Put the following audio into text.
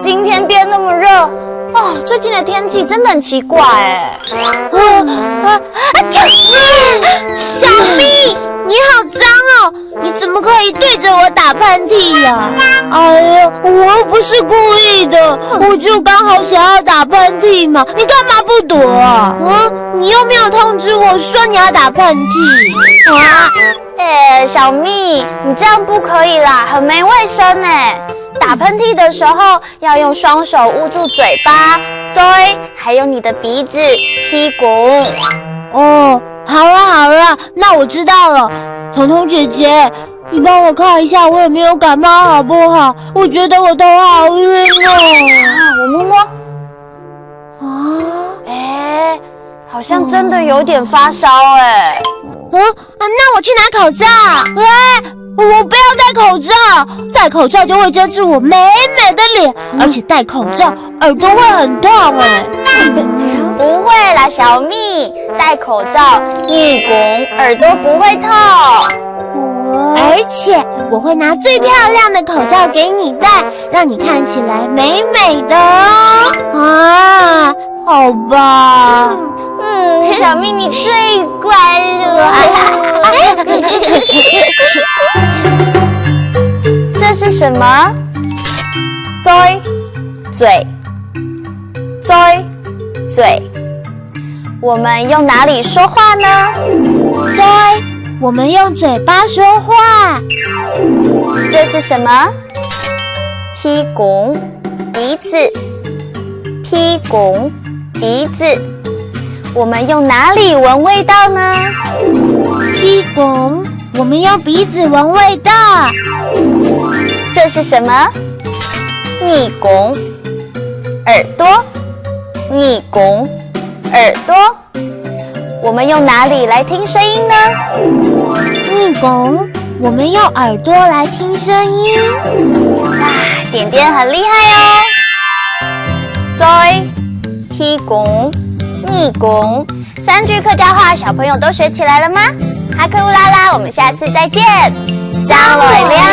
今天变那么热，哦，最近的天气真的很奇怪哎。小咪，你好脏哦！你怎么可以对着我打喷嚏呀？哎呀，我又不是故意的，我就刚好想要打喷嚏嘛。你干嘛不躲啊？你又没有通知我说你要打喷嚏啊？小蜜，你这样不可以啦，很没卫生哎。打喷嚏的时候要用双手捂住嘴巴、嘴，还有你的鼻子、屁股。哦，好了，那我知道了。彤彤姐姐，你帮我看一下我有没有感冒好不好？我觉得我头好晕哦。我摸摸。好像真的有点发烧哎。那我去拿口罩。我不要戴口罩，戴口罩就会遮住我美美的脸，而且戴口罩耳朵会很痛哎。不会啦，小蜜，戴口罩你拱耳朵不会痛。而且我会拿最漂亮的口罩给你戴，让你看起来美美的哦。啊，好吧。小蜜你最乖了。这是什么？嘴，嘴。我们用哪里说话呢？我们用嘴巴说话。这是什么？屁股，鼻子，屁股，鼻子。我们用哪里闻味道呢？屁股，我们用鼻子闻味道。这是什么？你拱，耳朵，你拱，耳朵。我们用哪里来听声音呢？你拱，我们用耳朵来听声音。点点很厉害哦。屁股，你拱，3句客家话，小朋友都学起来了吗？哈克乌拉拉，我们下次再见，张磊亮。